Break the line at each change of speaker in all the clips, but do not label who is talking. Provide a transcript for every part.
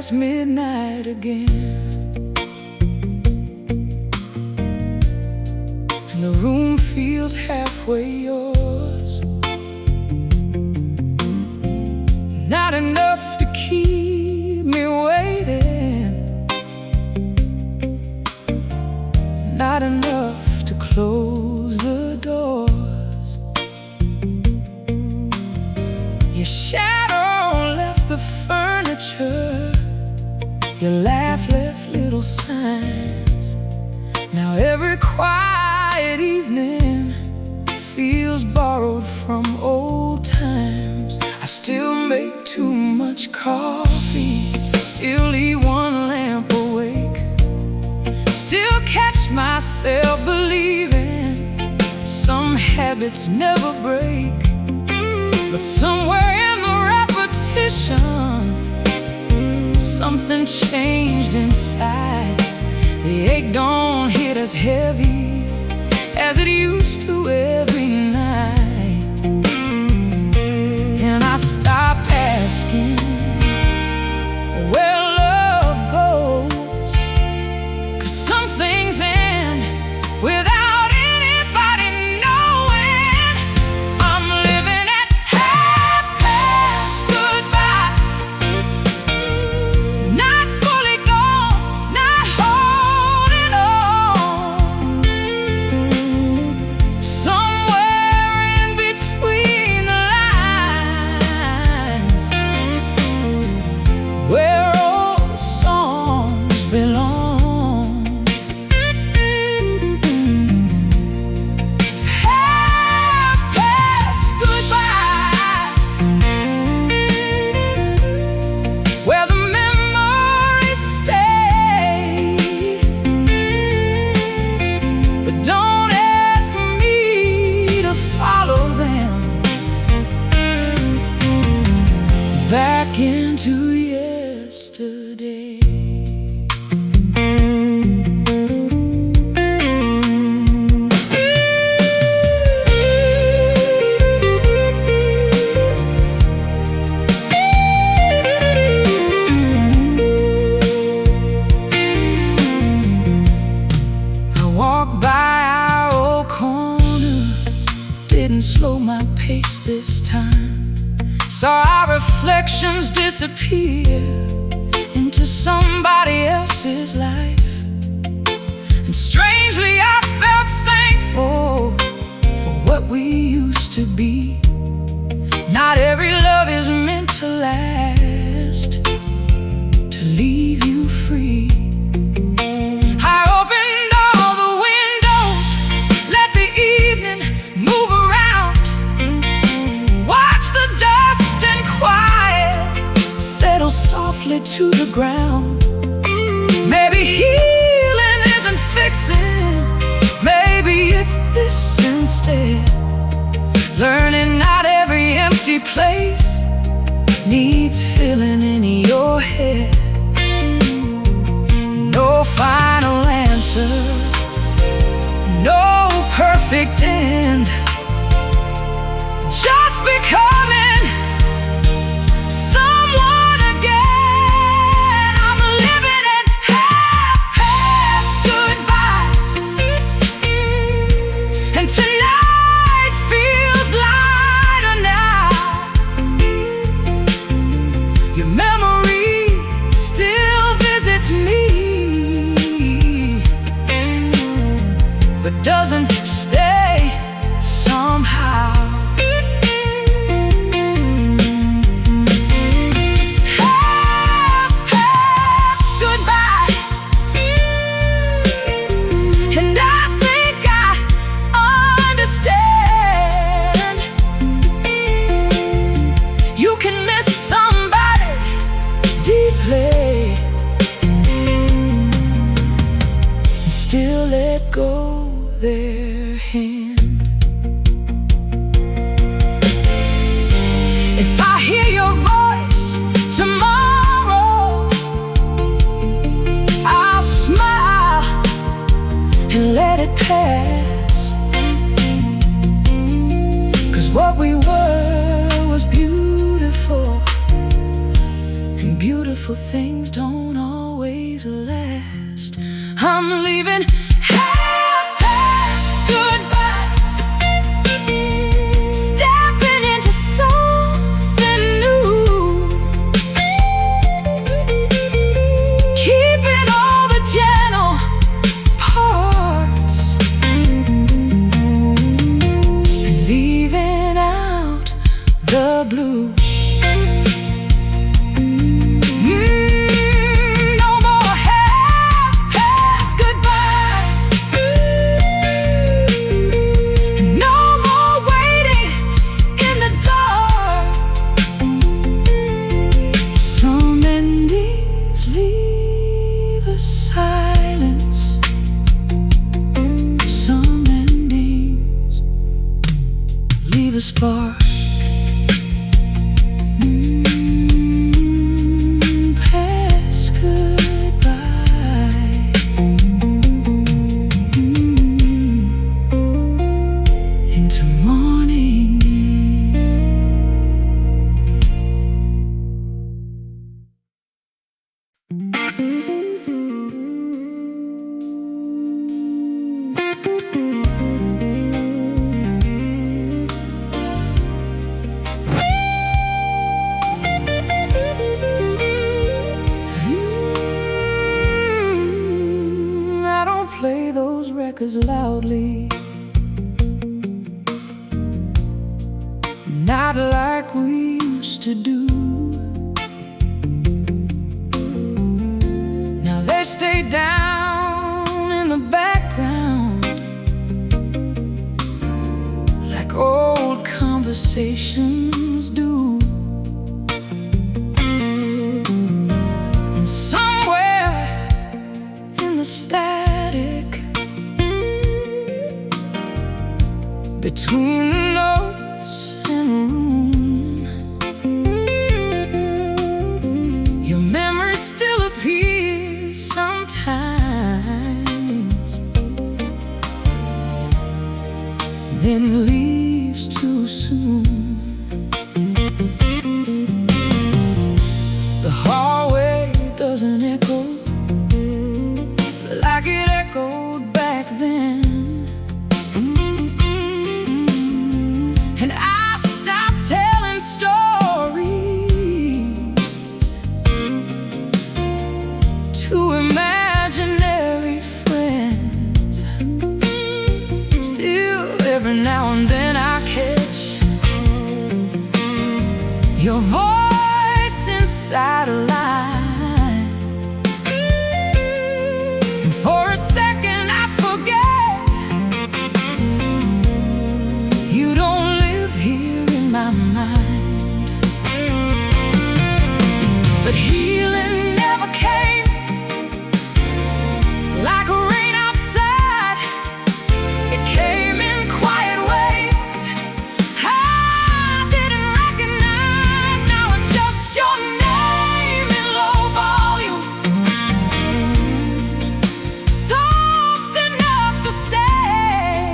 past midnight again, and the room feels halfway yours. Not enough to keep me waiting, not enough to close the doors. Your shadow left the furniture, your laugh left little signs. Now every quiet evening feels borrowed from old times. I still make too much coffee, still leave one lamp awake, still catch myself believing some habits never break. But somewhere in the repetition, something changed inside. The ache don't hit as heavy as it used to every night. And I stopped asking where love goes, 'cause some things end without anybody knowing. I'm living at half past goodbye, not fully gone, not holding on. Somewhere in between the lines, where old songs belong. Half past goodbye, where the memories stay. But don't ask me to follow them back into yesterday. I walked by our old corner, didn't slow my pace this time. Saw our reflections disappear into somebody else's life. And strangely I felt thankful for what we used to be. Not every love is meant to last, to leave you free. I opened all the windows, let the evening move around, watch the dust and quiet settle softly to the ground. Maybe healing isn't fixing, maybe it's this instead. Learning not every empty place needs filling in your head. No final answer, no perfect end, just becoming someone again. I'm living at half past goodbye, and tonight feels lighter now. Your memory still visits me, but doesn't stay somehow. Half past goodbye, and I think I understand. You can miss somebody deeply and still let go their hand. If I hear your voice tomorrow, I'll smile and let it pass. 'Cause what we were was beautiful, and beautiful beautiful things don't always last. I'm leaving half past goodbye, stepping into something new, keeping all the gentle parts and leaving out the blue. Silence, some endings leave a spark. Past goodbye. Into morning. Play those records loudly, not like we used to do. Now they stay down in the background, like old conversations do. And somewhere in the static between the notes and room, your memory still appears sometimes, then leaves too soon. The hallway doesn't echo like it echoed back then. And I stopped telling stories to imaginary friends. Still, every now and then I catch your voice inside a line, and for a second I forget you don't live here in my mind. But healing never came like rain outside. It came in quiet ways I didn't recognize. Now it's just your name in low volume, soft enough to stay,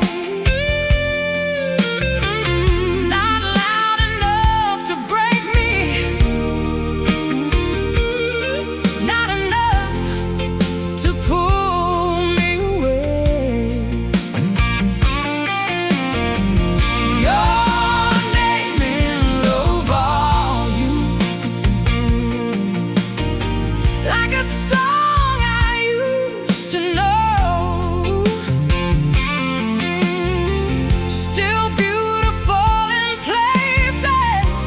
not loud enough to break me, not enough to pull me away. Your name in low volume, like a song I used to know, still beautiful in places,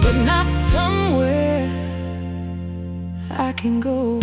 but not somewhere I can go.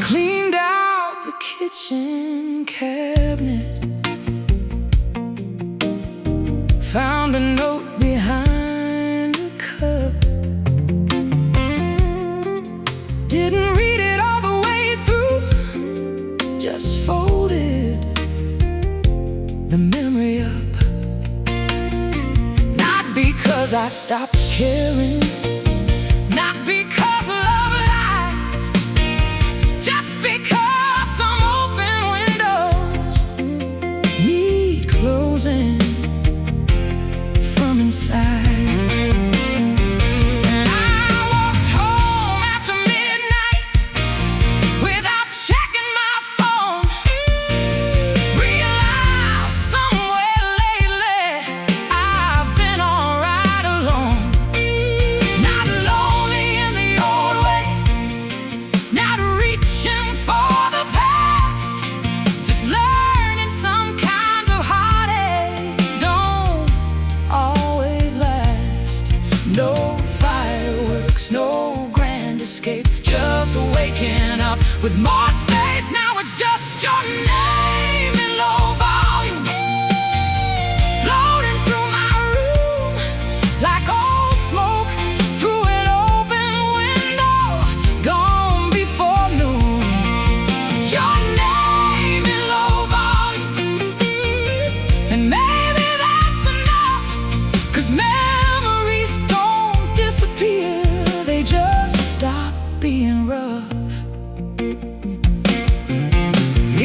Cleaned out the kitchen cabinet, found a note behind a cup. 'cause I stopped caring. Not because love lied, just because some open windows need closing from inside. And I walked home after midnight without checking my phone. Realized somewhere lately I've been alright alone. Not lonely in the old way, not reaching for the past, just learning some kinds of heartache don't always last. No fireworks, no grand escape, just waking up with more space. Now it's just your name in low volume, floating through my room like old smoke through an open window, gone before noon. Your name in low volume, and maybe that's enough, 'cause memories don't disappear, they just stop being rough.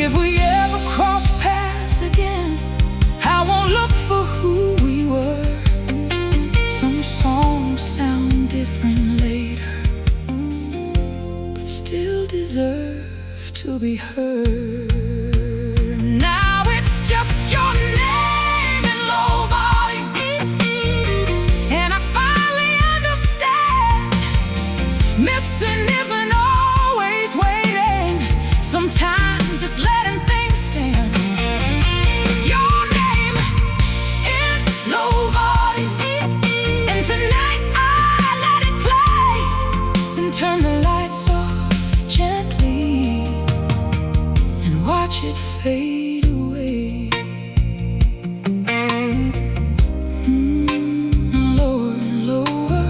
If we ever cross paths again, I won't look for who we were. Some songs sound different later, but still deserve to be heard. Now it's just your name in low volume, and I finally understand. Missing isn't always waiting, sometimes it's letting things stand. Your name in low volume, and tonight I let it play, then turn the lights off gently and watch it fade away. Lower and lower,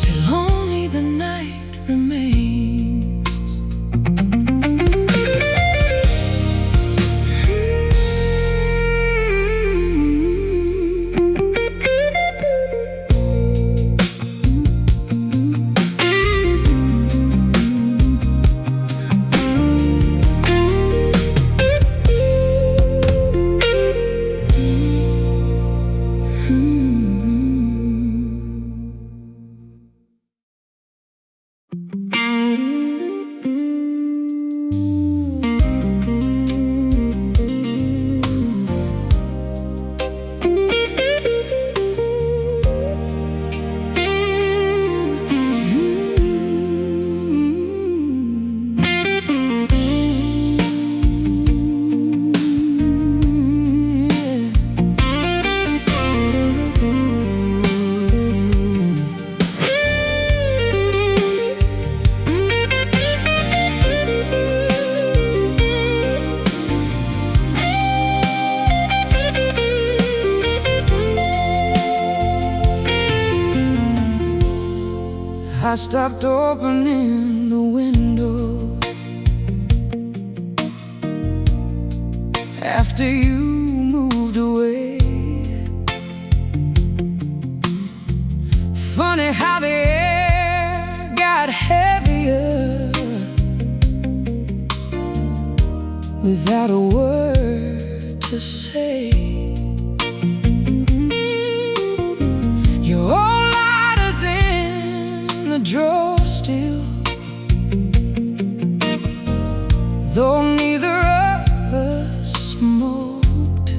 till only the night remains. I stopped opening the window after you moved away. Funny how the air got heavier without a word to say. Your old lighters in the drawer still, though neither of us smoked.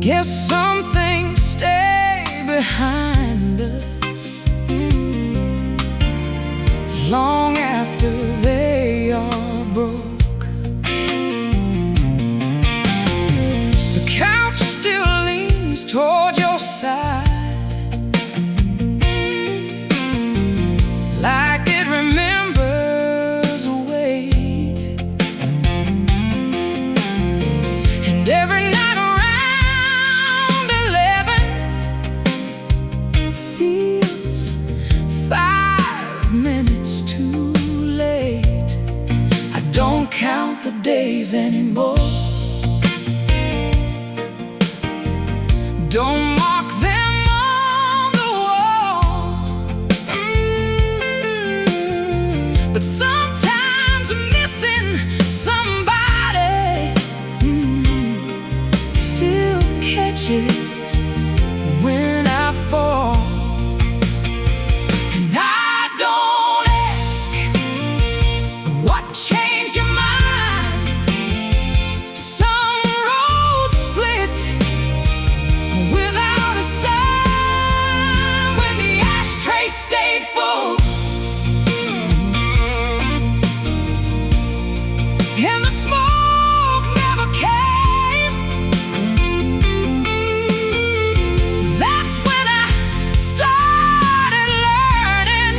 Guess some things stay behind us long after they are broke. The couch still leans toward your side, like it remembers a weight. And every night around 11 feels 5 minutes too late. I don't count the days anymore. Don't mark them on the wall, but sometimes missing somebody still catches when I fall. And I don't ask what changed your mind. Some roads split without a sign when the ashtray stayed full and the smoke never came. That's when I started learning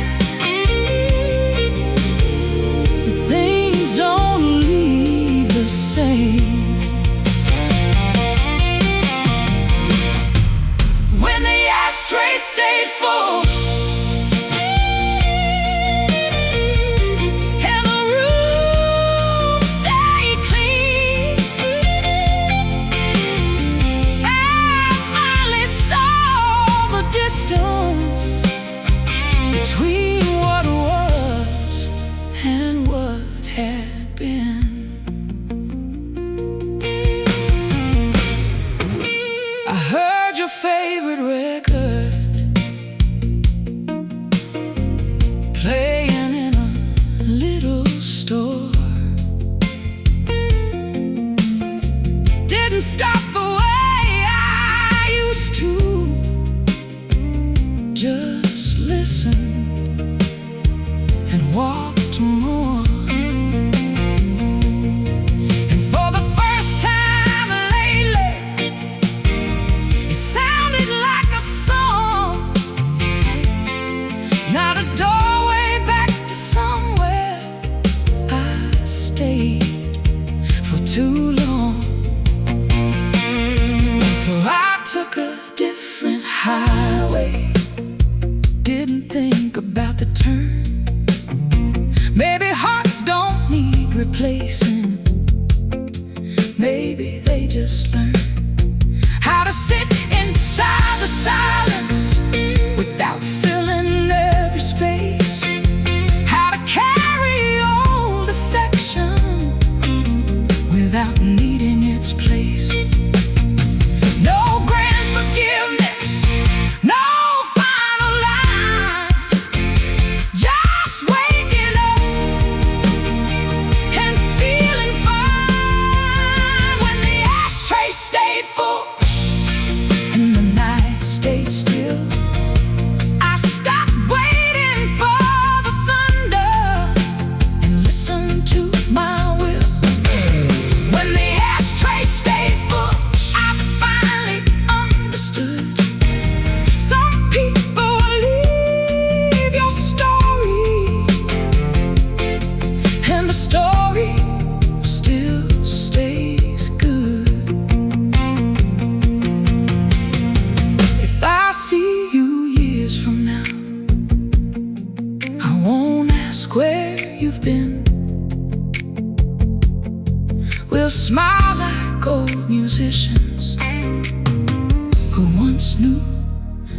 things don't leave the same. When the ashtray stayed full and the room stayed clean, I finally saw the distance between what was and what had been. I heard your favorite record playing in a little store. Didn't stop the way I used to. Just listened and walked more. And for the first time lately, it sounded like a song, not a doorway back to somewhere I stayed for too long. So I took a different highway, didn't think about the turn. Maybe hearts don't need replacing. Maybe they just learn how to sit inside the silence without filling every space, how to carry old affection without needing its place. No grand forgiveness, no final line, just waking up and feeling fine when the ashtray stayed full and the night stayed still. I stopped waiting for the thunder and listened to my will. When the ashtray stayed full, I finally understood. Some people leave your story, and the story still stays good. If I see you years from now, I won't ask where you've been. We'll smile like old musicians who once knew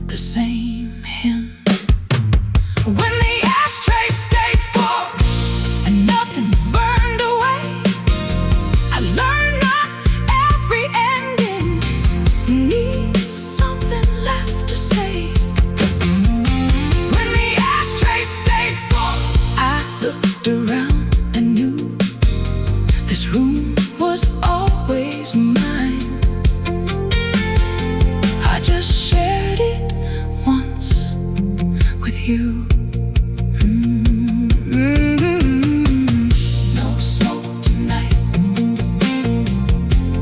the same hymn. When the ashtray stayed full and nothing burned away, I learned not every ending needs something left to say. When the ashtray stayed full, I looked around and knew this room was always mine. I just shared it once with you. No smoke tonight,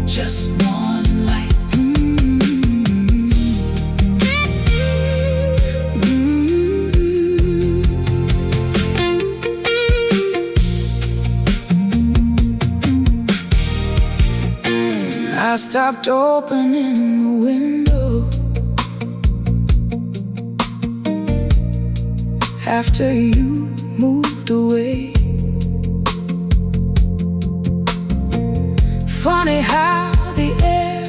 just one light. I stopped opening the window after you moved away. Funny how the air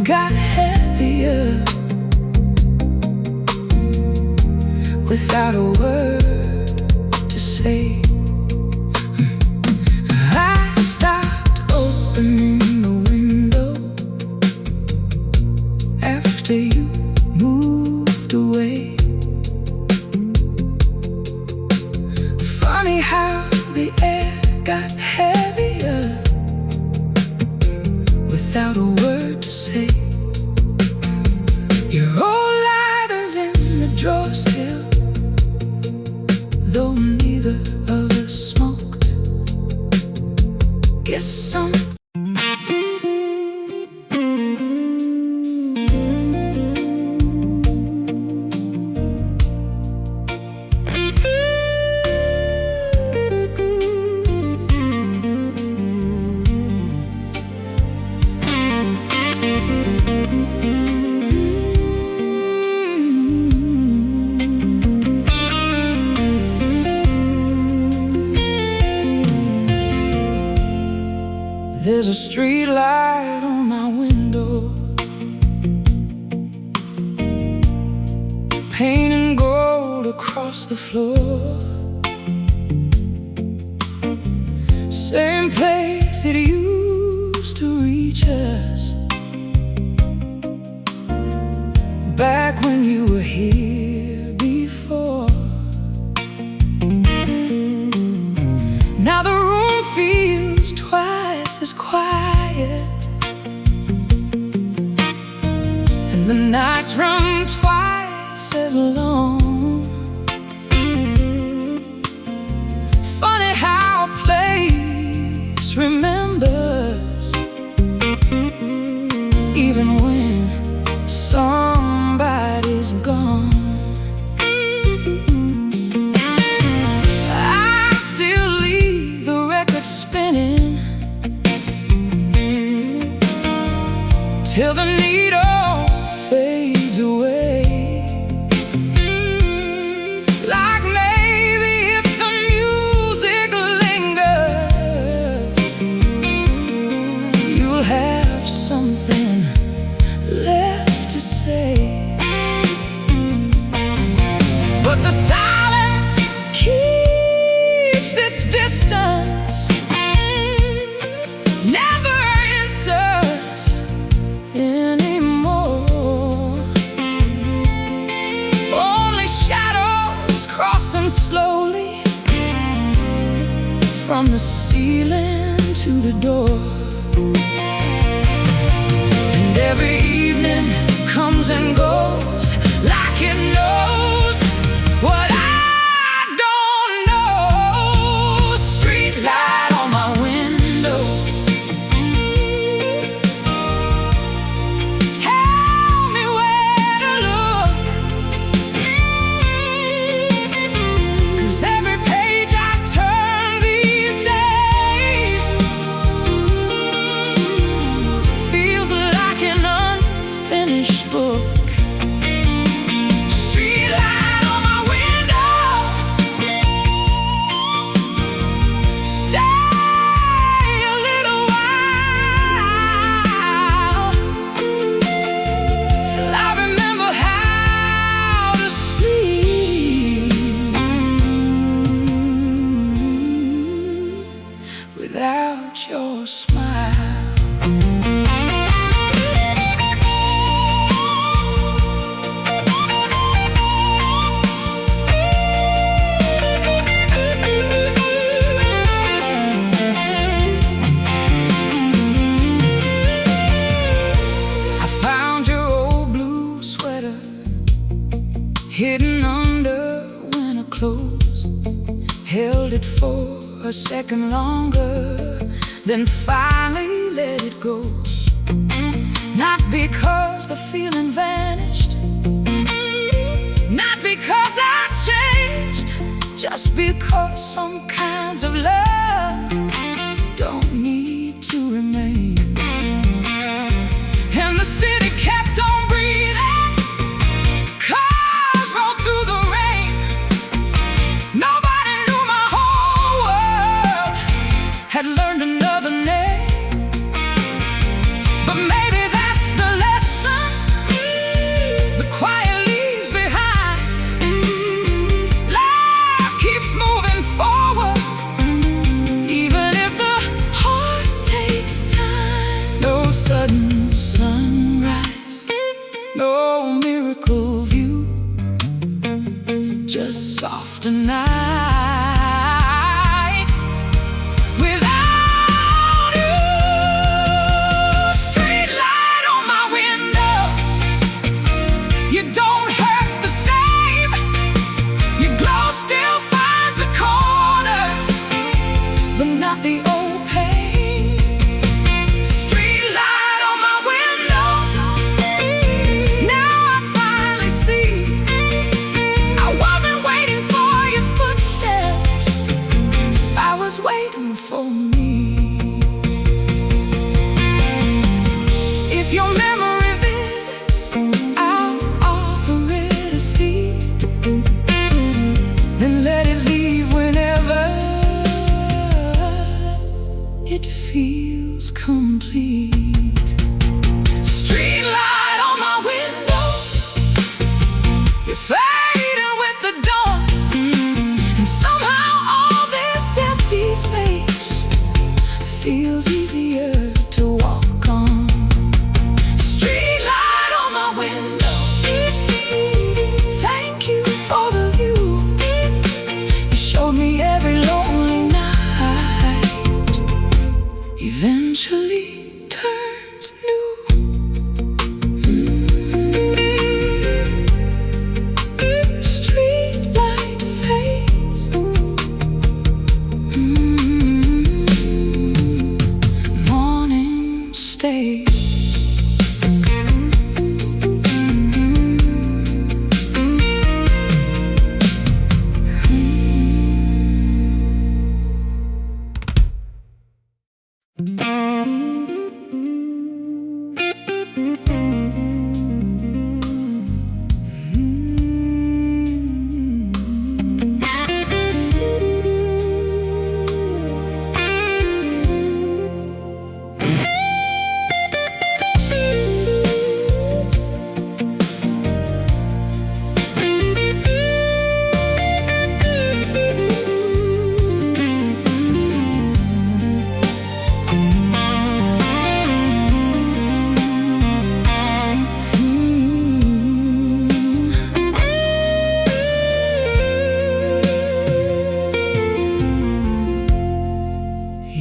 got heavier without a word to say. I stopped opening the window after you moved away. Funny how the air got heavier without a word to say. Your old lighters in the drawer still, though neither of us smoked. Guess some there's a street light on my window, painting gold across the floor. Same place it used to reach us back when you were here before. Now the room feels twice as quiet, and the nights run twice as long. Funny how a place remembers, even when somebody's gone. I still leave the record spinning till the needle fades away. Like maybe if the music lingers, you'll have something left to say. But the silence keeps its distance, never answers anymore. Only shadows crossing slowly from the ceiling to the door. And every evening comes and goes like it knows what I don't know. Street light on my window, tell me where to look, 'cause every page I turn these days feels like an unfinished book. Street light on my window, stay a little while till I remember how to sleep without your smile. I found your old blue sweater hidden under winter clothes, held it for a second longer, then finally let it go. Not because the feeling vanished, not because I changed, just because some kinds of love don't need to remain. And the city kept on breathing, cars rolled through the rain. Nobody knew my whole world had learned another name. But maybe that's the lesson the quiet leaves behind. softer nights without you. Street light on my window, you don't hurt the same. Your glow still finds the corners, but not the old pain. Street light on my window, now I finally see. I wasn't waiting for your footsteps, I was waiting for me. If your memory visits, I'll offer it a seat. Then let it leave whenever it feels complete. Street light on my window, you're fading with the dawn, and somehow all this empty space feels easier to walk on. Street light on my window, thank you for the view. You showed me every lonely night eventually turns new. Street light fades, morning stays.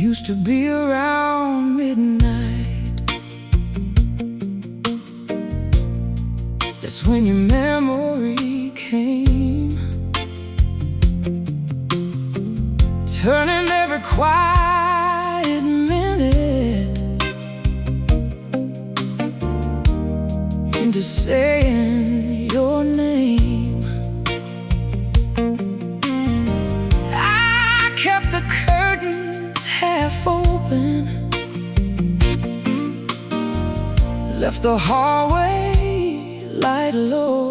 Used to be around midnight, that's when your memory came, turning every quiet minute into saying your name. I kept the curtains half open, left the hallway light low,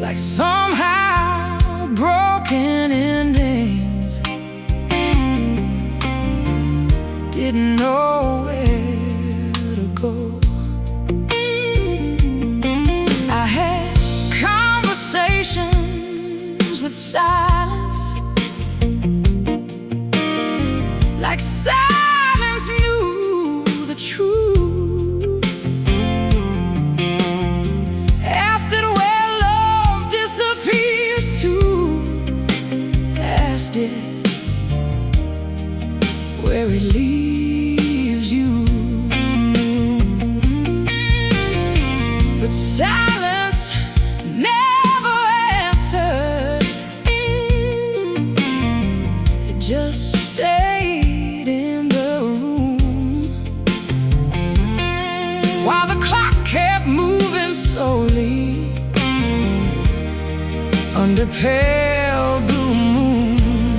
like somehow broken endings didn't know where to go. I had conversations with silence, like silence knew the truth. Asked it where love disappears to, asked it where it leaves you. But silence never answered, it just stayed in the room, while the clock kept moving slowly under pale blue moon.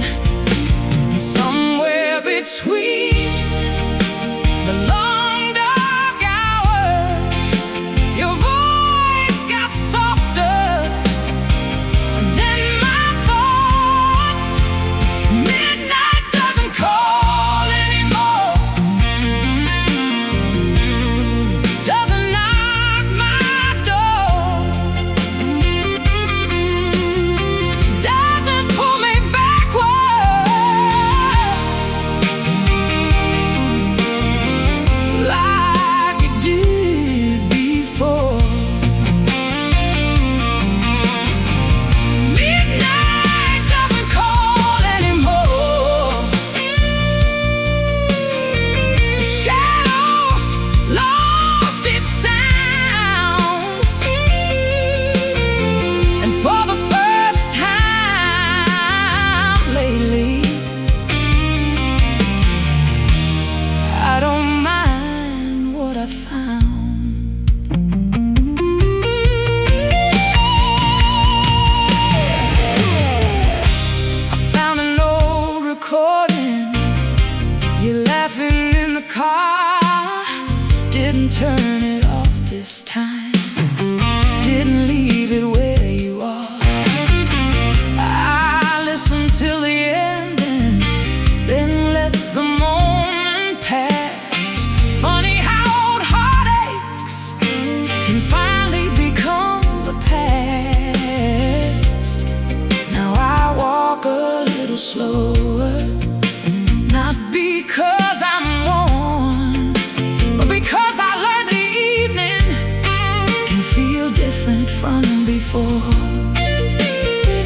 And somewhere between the long dark hours, your voice got softer, and then my thoughts, midnight doesn't call anymore, doesn't knock my door,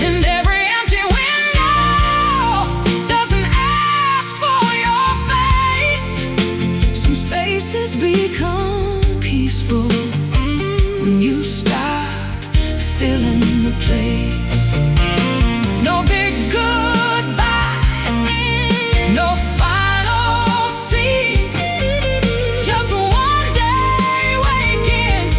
And every empty window doesn't ask for your face. Some spaces become peaceful when you stop filling the place. No big goodbye, no final scene, just one day waking,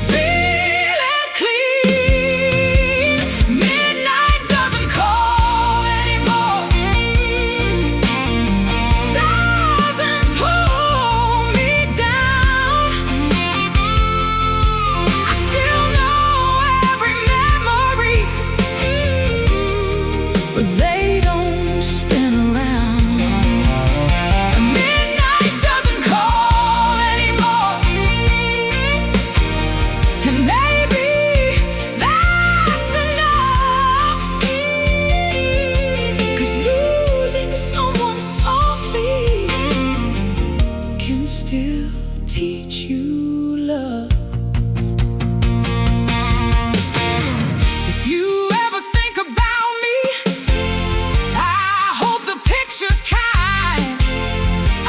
feeling clean. Midnight doesn't call anymore, doesn't pull me down. I still know every memory, but they don't spin around. Midnight doesn't call anymore, and maybe that's enough. 'Cause losing someone softly can still teach you love. If you ever think about me, I hope the picture's kind.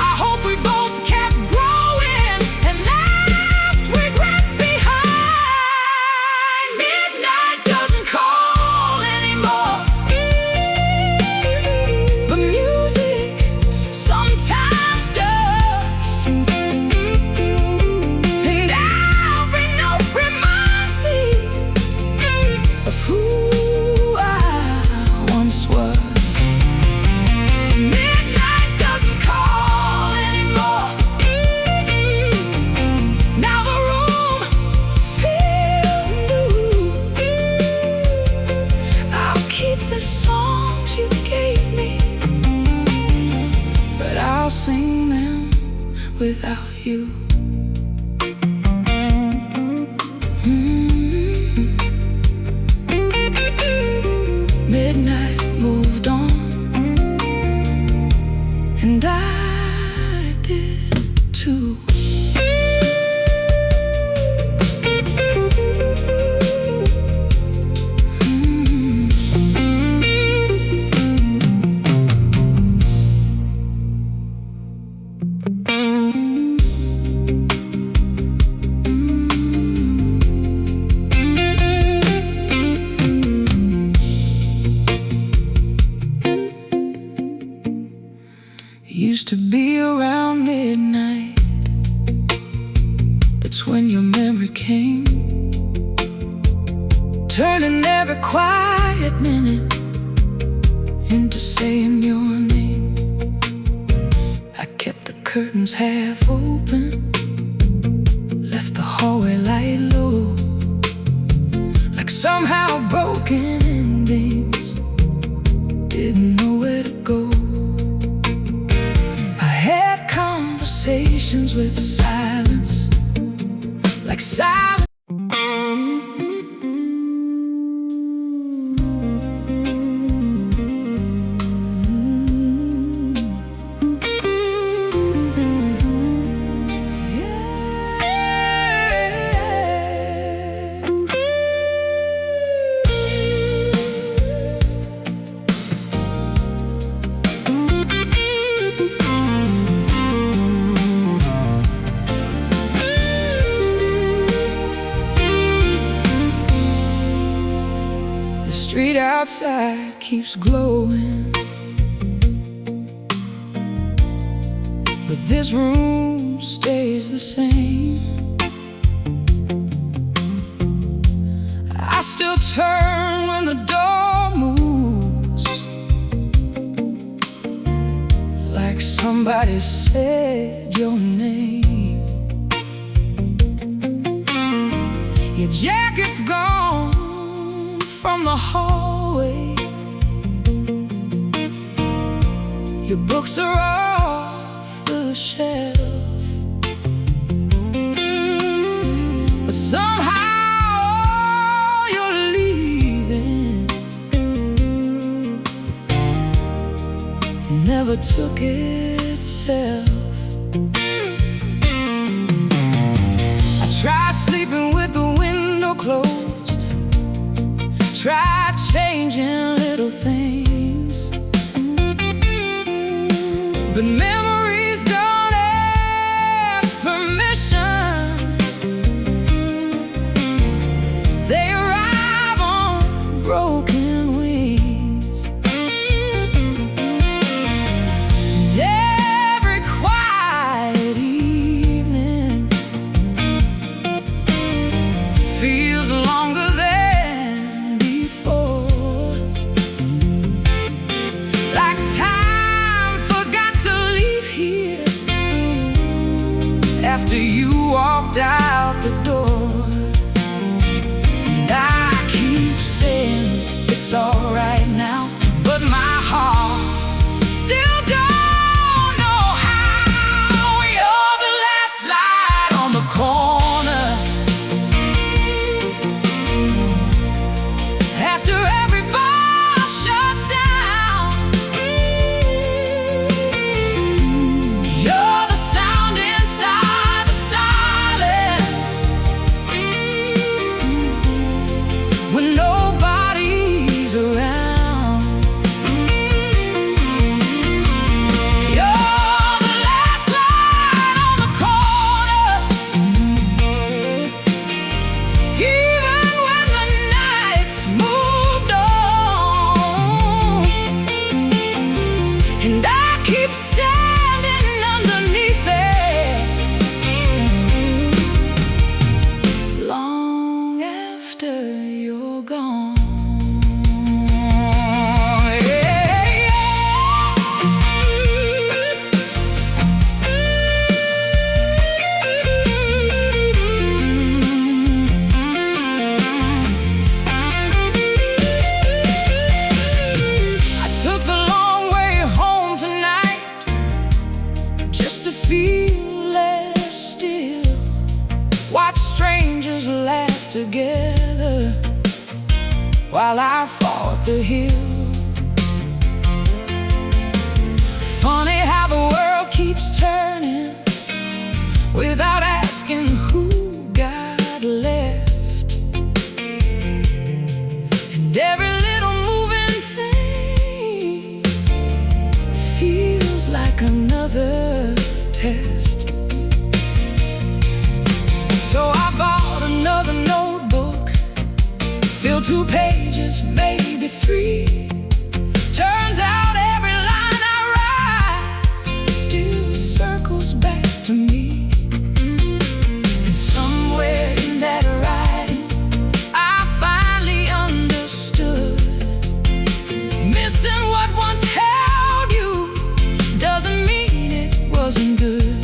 I hope we both kept growing and left regret behind. Midnight doesn't call anymore, but music sometimes does. And every note reminds me of who I once was. Midnight doesn't call anymore. Now the room feels new. I'll keep the songs you gave me, but I'll sing them without you. Midnight moved on, and I did too. Used to be around midnight, that's when your memory came, turning every quiet minute into saying your name. I kept the curtains half open, left the hallway light low, like somehow broken endings didn't know where to go. Conversations with silence, like silence. Street outside keeps glowing, but this room stays the same. I still turn when the door moves, like somebody said your name. Your jacket's gone from the hallway, your books are off the shelf, but somehow you're leaving. Never took itself. I tried sleeping with the window closed, tried changing little things, but memories don't ask permission. They arrive on broken wings. And every quiet evening feels longer than before, like time forgot to leave here after you walked out the door. And I keep saying it's alright now, but my heart still don't know how. You're the last light on the corner after every bar shuts down. You're the sound inside the silence when nobody's around. You're the last light on the corner, even when the night's moved on. And I keep standing underneath it long after you're gone. I took the long way home tonight just to feel less still. Watch strangers laugh together while I fought the hill. Funny how the world keeps turning without asking who got left. And every little moving thing feels like another test. So I bought another notebook, filled 2 pages, maybe 3. Turns out every line I write still circles back to me. And somewhere in that writing I finally understood. Missing what once held you doesn't mean it wasn't good.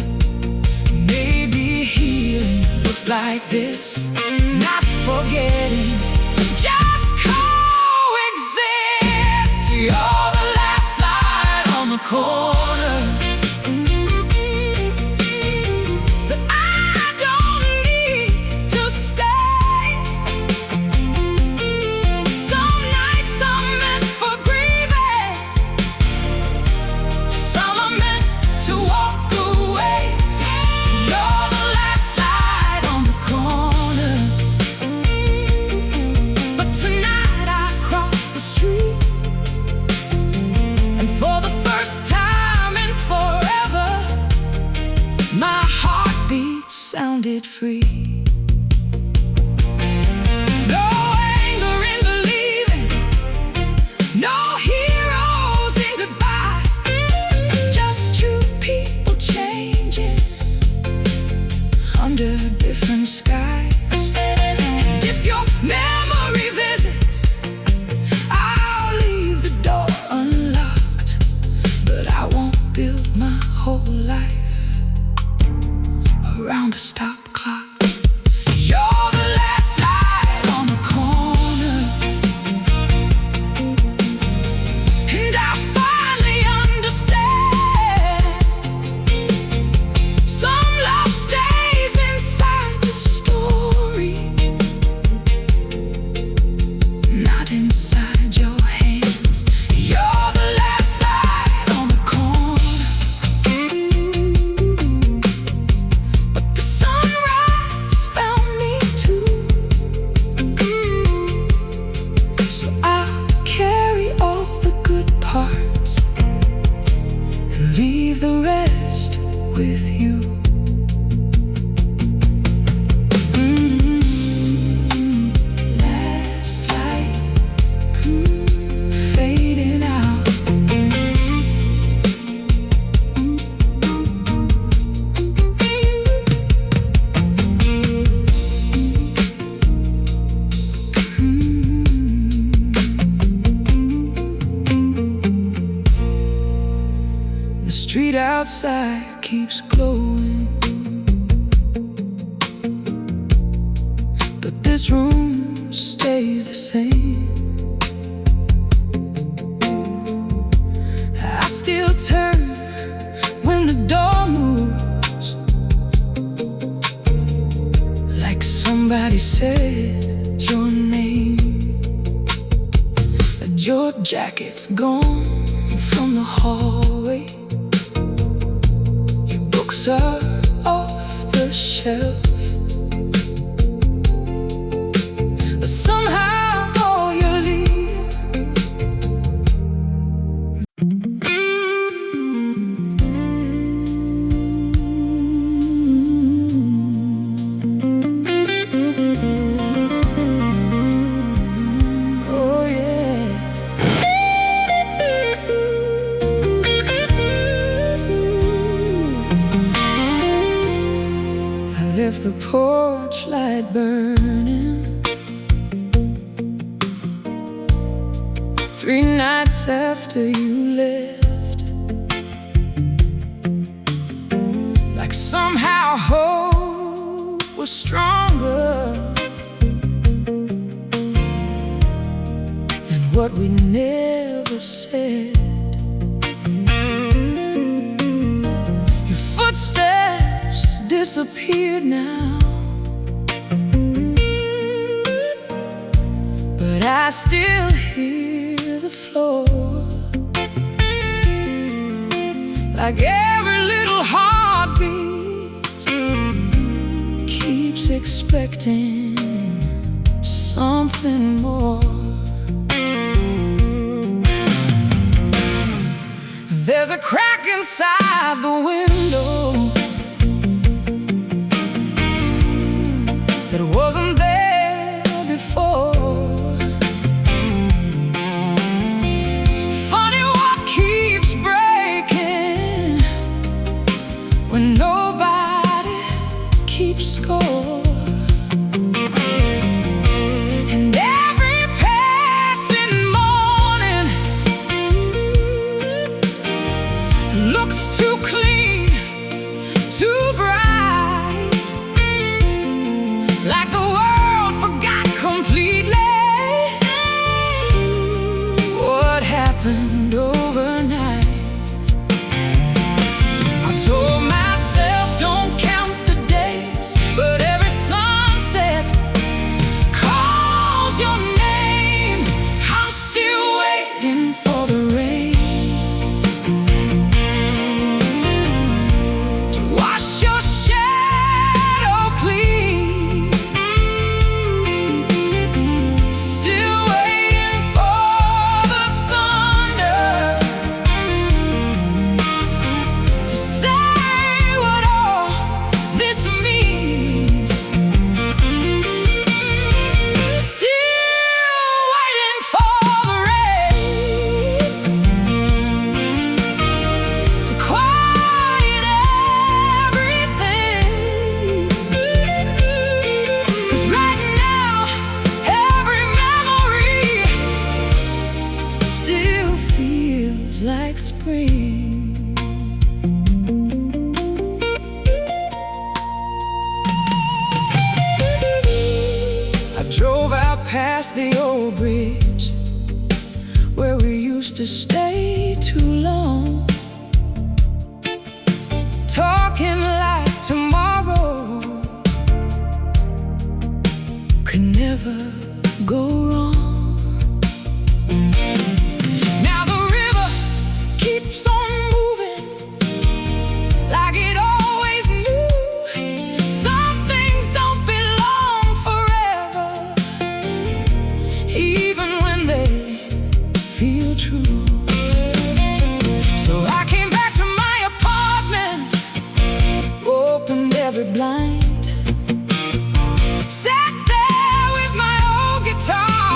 Maybe healing looks like this, not forgetting, just coexist. You're the last light on the corner, but I don't need to stay. Some nights are meant for grieving, some are meant to walk away. You're the last light on the corner. outside keeps glowing, but this room stays the same. I still turn when the door moves, like somebody said your name. But your jacket's gone from the hallway, your books are off the shelf, but somehow all you're leaving. Oh yeah. I left the porch light burning 3 nights after you left, like somehow hope was stronger than what we never said. Your footsteps disappeared now, but I still hear the floor, like every little heartbeat keeps expecting something more. There's a crack inside the window that wasn't there before. Funny what keeps breaking when nobody keeps score. And every passing morning looks too clean, too bright, like the world forgot completely what happened overnight. I told myself don't count the days, but every sunset calls your name. I'm still waiting for the rain to wash your shadow clean. Still waiting for the thunder to say what all this means. Still waiting for the rain to quiet everything. 'Cause right now every memory still feels like spring. I drove out past the old bridge where we used to stay too long, talking like tomorrow could never go wrong. Now the river keeps on moving like it always knew. Some things don't belong forever, even when they feel true. So I came back to my apartment, opened every blind, sat there with my old guitar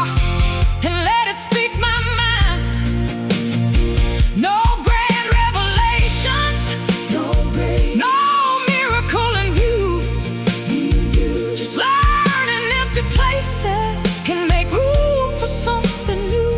and let it speak my mind. No grand revelations, no miracle in view, just learning empty places can make room for something new.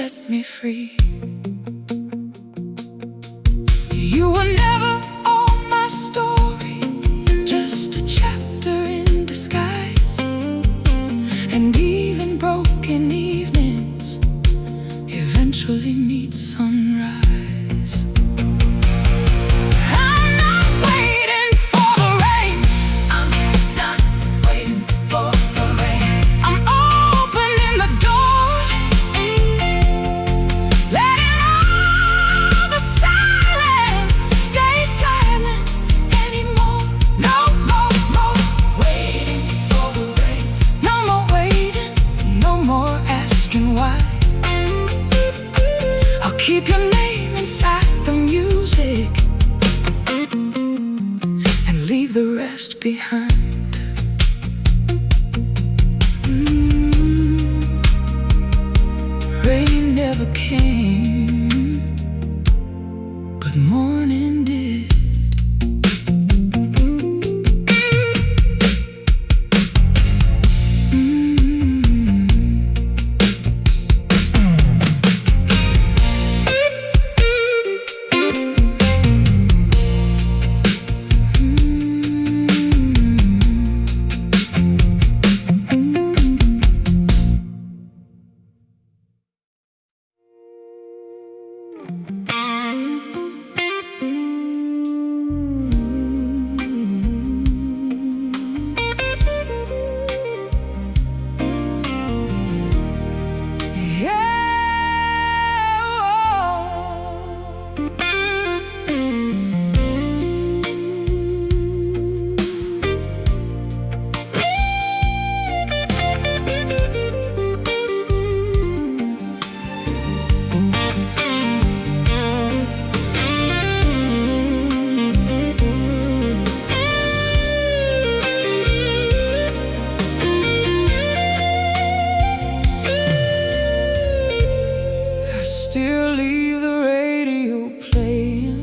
set me free. You were never all my story, just a chapter in disguise. And even broken evenings eventually meet sunrise. I'm not waiting for the rain. I'm not waiting for the rain. I'm opening the door, letting all the silence stay silent anymore. No more waiting for the rain. No more waiting, no more asking why. I'll keep your name inside the music and leave the rest behind. Rain never came, but morning did. Still leave the radio playing,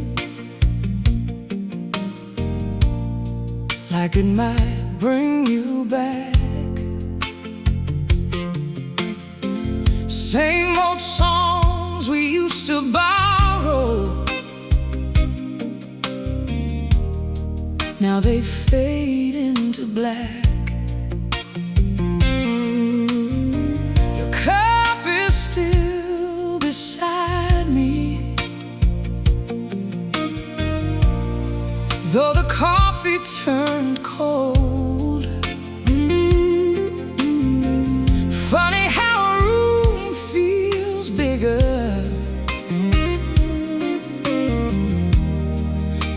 like it might bring you back. Same old songs we used to borrow, now they fade into black. Your cup is still beside me, though the coffee turned cold. Funny how a room feels bigger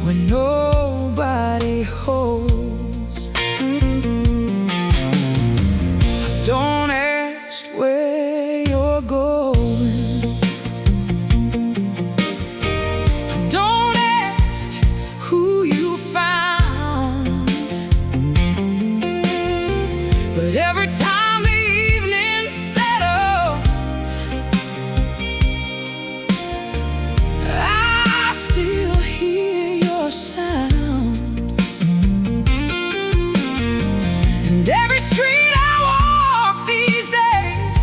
when nobody holds. Don't ask where you're going, don't ask who you found. But every time the evening settles, I still hear your sound. And every street I walk these days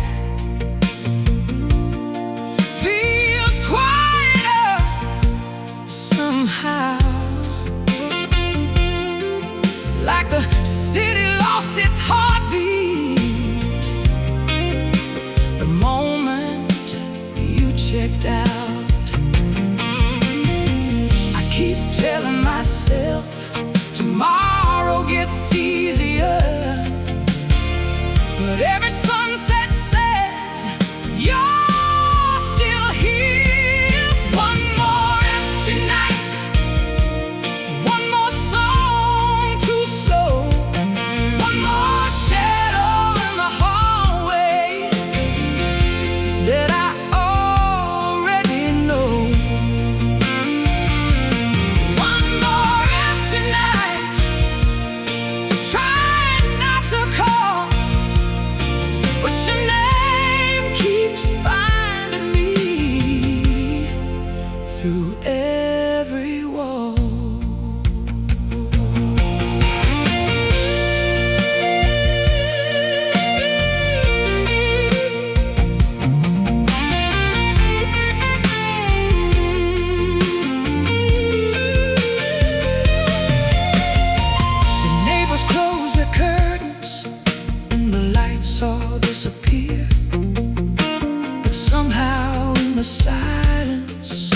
the silence,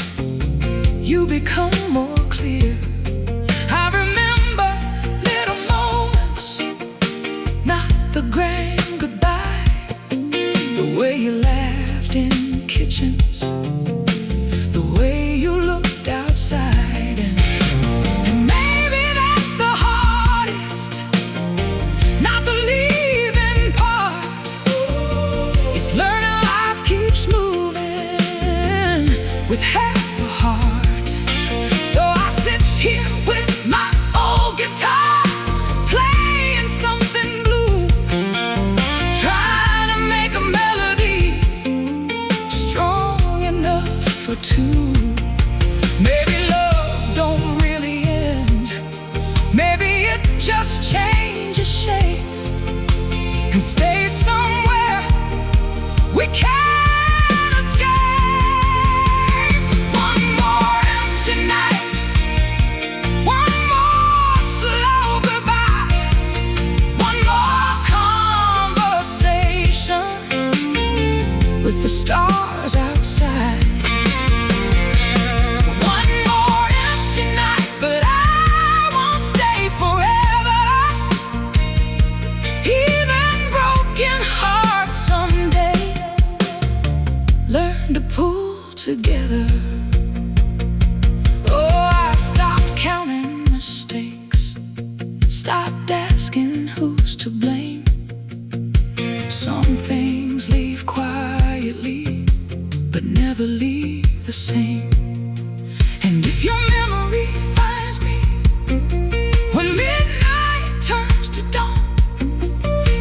you become more clear. I remember little moments, not the grand goodbye, the way you laughed in kitchens, the way you looked outside, and maybe that's the hardest, not the leaving part. It's learning life keeps moving with half a heart. So I sit here with my old guitar, playing something blue, trying to make a melody strong enough for two. Maybe love don't really end, maybe it just changes shape and stays somewhere we can't escape. One more empty night, one more slow goodbye, one more conversation with the stars outside. One more empty night, but I won't stay forever. Even broken hearts someday learn to pull together. Oh, I stopped counting mistakes, stopped asking who's to blame. Some things leave quietly, but never leave the same. And if your memory finds me when midnight turns to dawn,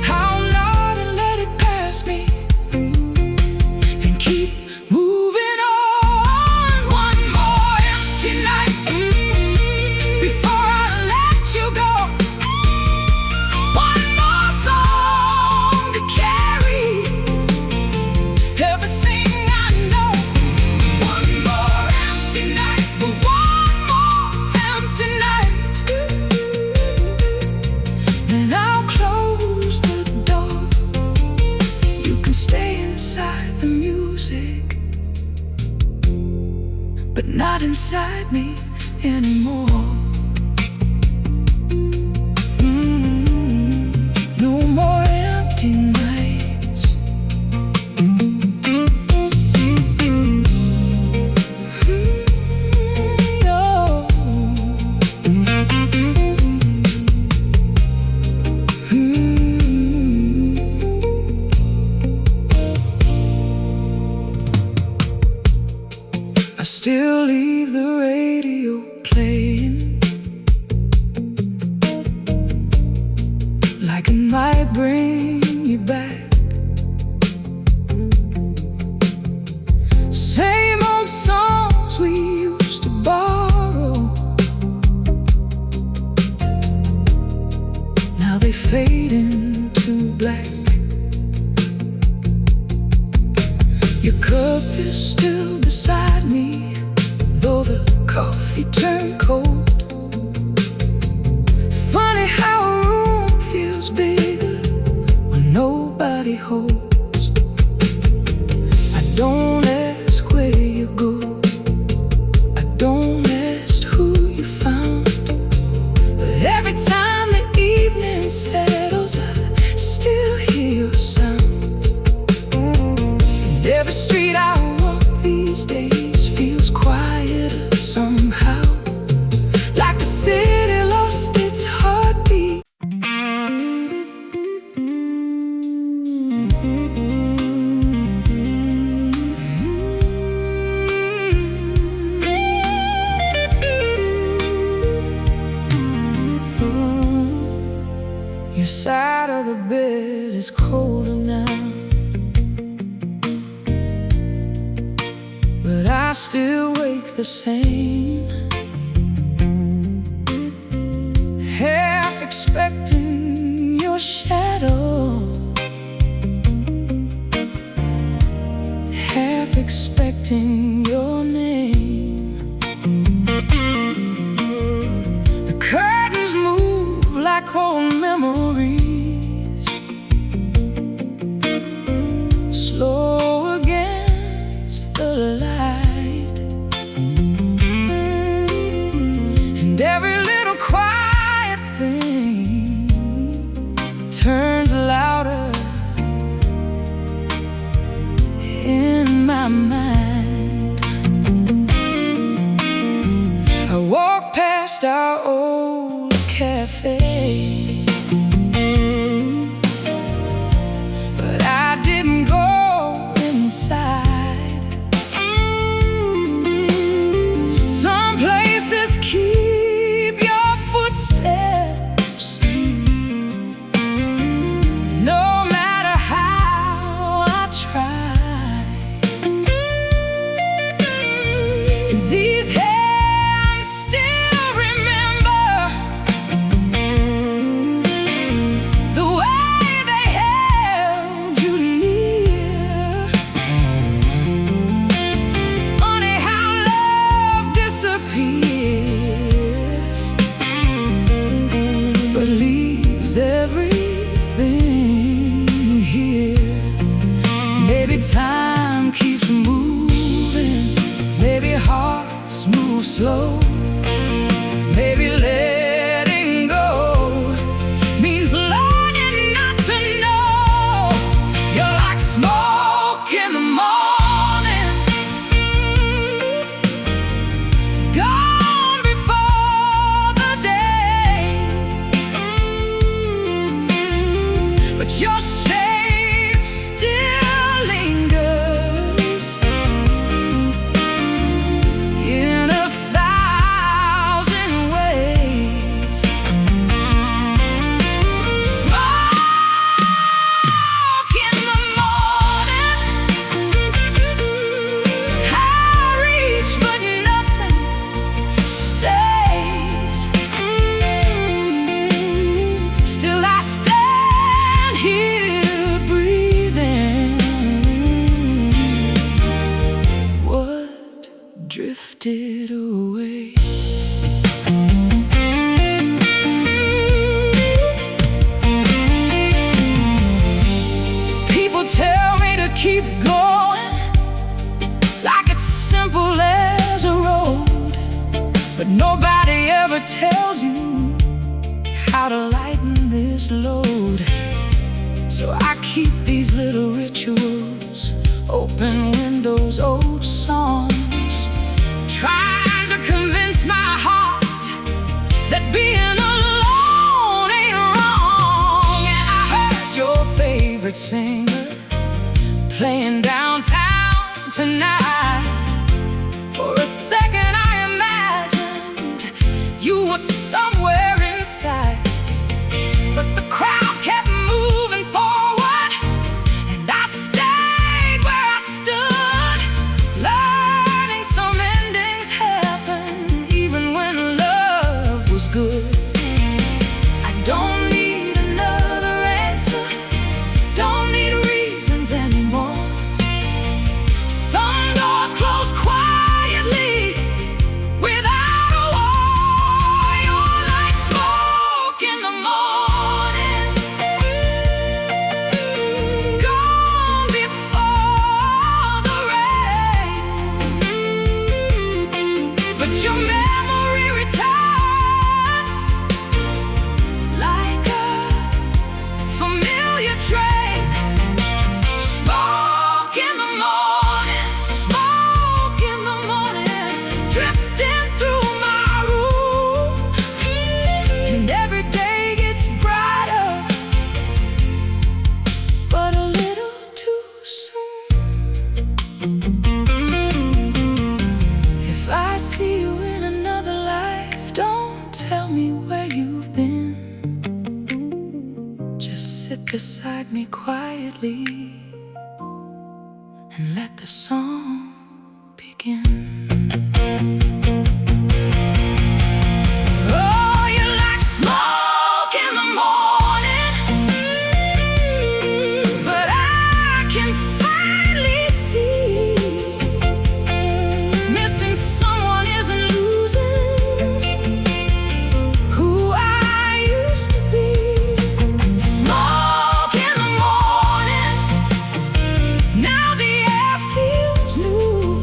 I'll nod and let it pass me, then keep moving on. One more empty night before I let you go. One more song to carry everything I know. One more empty night, but one more empty night. Then I'll close the door. You can stay inside the music, but not inside me anymore. No more empty nights. No. I still leave the radio playing, like it might bring you back. Same old songs we used to borrow, now they fade into black. Your cup is still beside me, though the coffee turned cold. Funny how a room feels bigger when nobody holds. I don't ask where you go, I don't ask who you found, but every time the evening settles, I still hear your sound. And every street I walk these days feels quieter somehow, like the city lost its heartbeat. Your side of the bed is colder now, but I still wake the same, half expecting your shadow, half expecting your name. The curtains move like old memories, slow against the light. my mind. I walk past our old cafe, but I didn't go inside. Some places keep your footsteps, no matter how I try. And these hands still remember the way they held you near. Funny how love disappears, but leaves everything here. Maybe time keeps moving, maybe hearts move slow, maybe letting go means learning not to know. You're like smoke in the morning, gone before the day, but your shape still lingers in a thousand ways. Smoke in the morning, I reach but nothing stays. Still I stand here breathing. What drifted away? People tell me to keep going, like it's simple as a road, but nobody ever tells you how to lighten this load. So I keep these little rituals, open windows, old songs, trying to convince my heart that being alone ain't wrong. And I heard your favorite singer playing downtown tonight. For a second I imagined you were somewhere in sight, but the crowd kept moving forward, and I stayed where I stood, learning some endings happen even when love was good. I don't need another answer, don't need reasons anymore. Some doors close quietly without a war. You're like smoke in the morning, gone before the rain, but your memory returns like a familiar train. Smoke in the morning, smoke in the morning, drifting through my room, and every day gets brighter, but a little too soon. If I see you in another life, don't tell me where you've been. Just sit beside me quietly and let the song begin. Oh, you're like smoke in the morning, but I can finally see missing someone isn't losing who I used to be. Smoke in the morning, now the air feels new.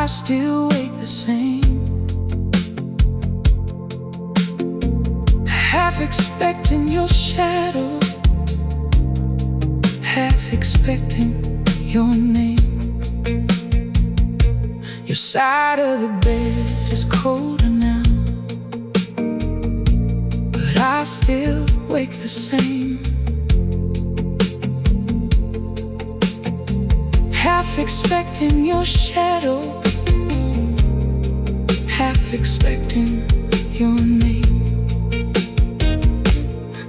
I still wake the same, half expecting your shadow, half expecting your name. Your side of the bed is colder now, but I still wake the same, half expecting your shadow, half expecting your name.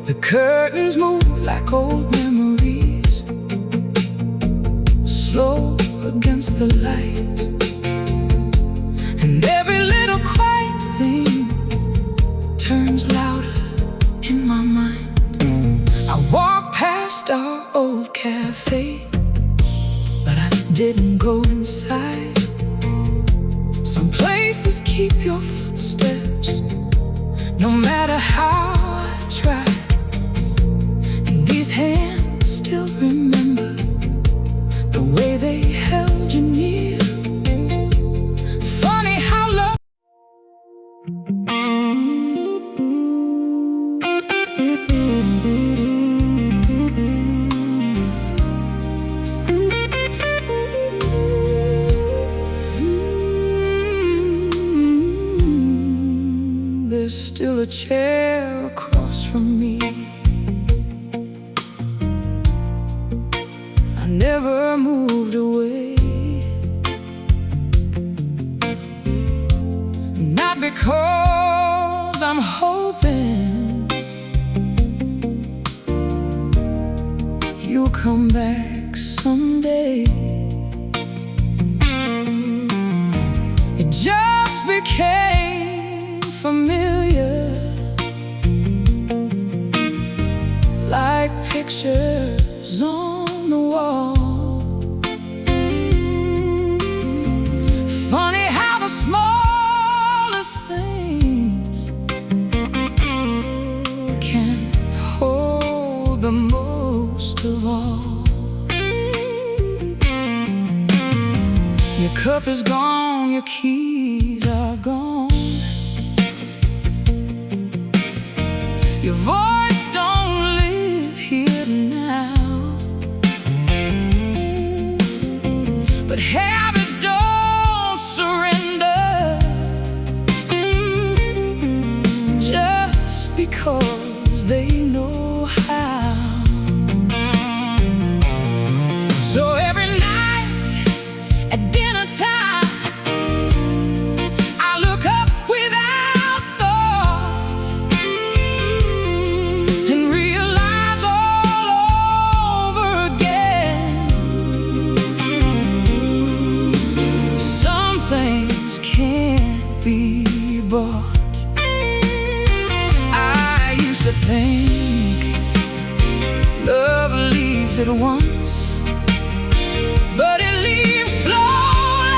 The curtains move like old memories, slow against the light, and every little quiet thing turns louder in my mind. I walk past our old cafe, but I didn't go inside. Some places keep your footsteps, no matter how I try, and these hands still remember the way they held you near. Funny how love There's still a chair across from me. I never moved away, not because I'm hoping you'll come back someday. It just became familiar, like pictures on the wall. Funny how the smallest things can hold the most of all. Your cup is gone, your keys are gone, your voice don't live here now, but habits don't surrender just because they know how. So every night at dinner time, I look up without thought and realize all over again, some things can't be bought. I used to think love leaves at once, but it leaves slowly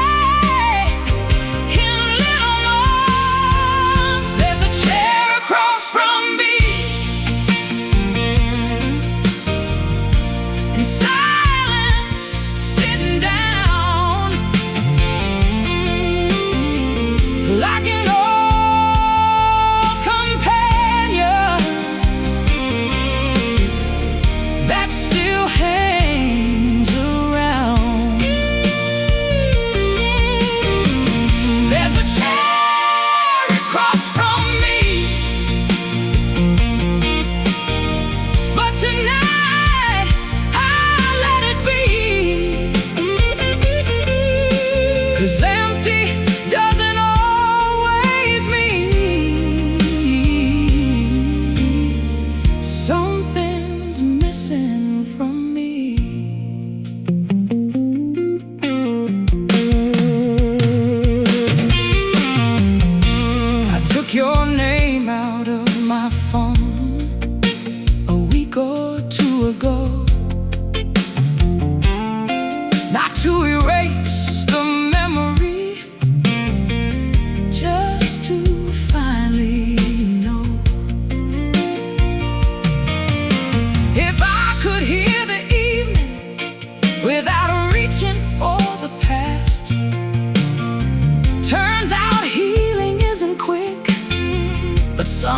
in little months. There's a chair across from me, in silence, sitting down, like an old companion that still hangs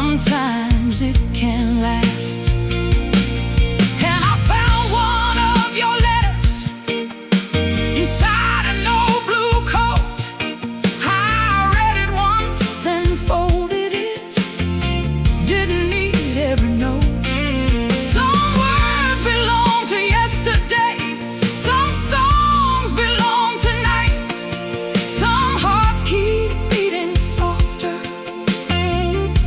sometimes it can last. And I found one of your letters inside an old blue coat. I read it once, then folded it. Didn't need every note. Some words belong to yesterday, some songs belong tonight. Some hearts keep beating softer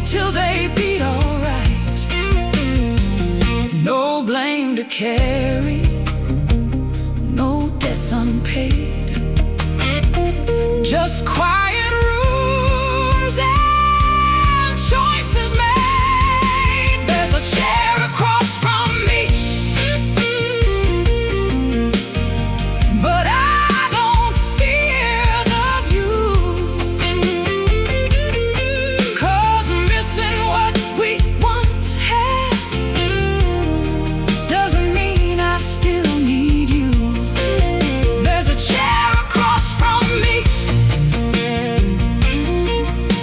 till they beat alright. No blame to carry, no debts unpaid, just quiet rooms and choices made. There's a chair across from me, but I don't fear the view, 'cause missing what we once had doesn't mean I still need you. There's a chair across from me,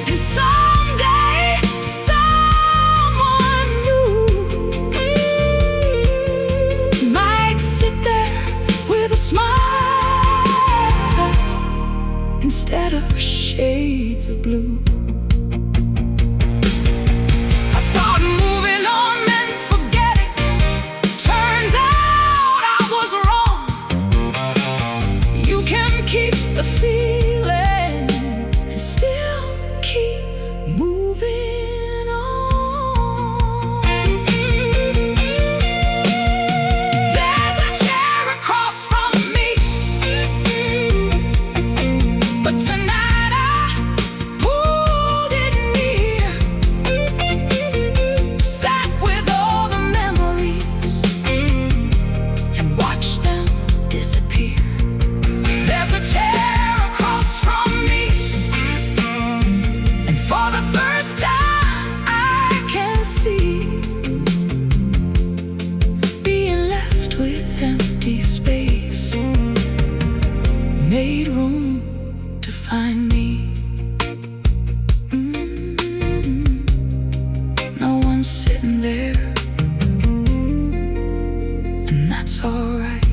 and someday someone new might sit there with a smile instead of shades of blue. I thought moving on meant forgetting. Turns out I was wrong. You can keep the feeling and still keep moving on. There's a chair across from me, but tonight I pulled it near, sat with all the memories and watched them disappear. There's a chair across from me, and for the first time I can see being left with empty space made room to find me. No one's sitting there, and that's alright.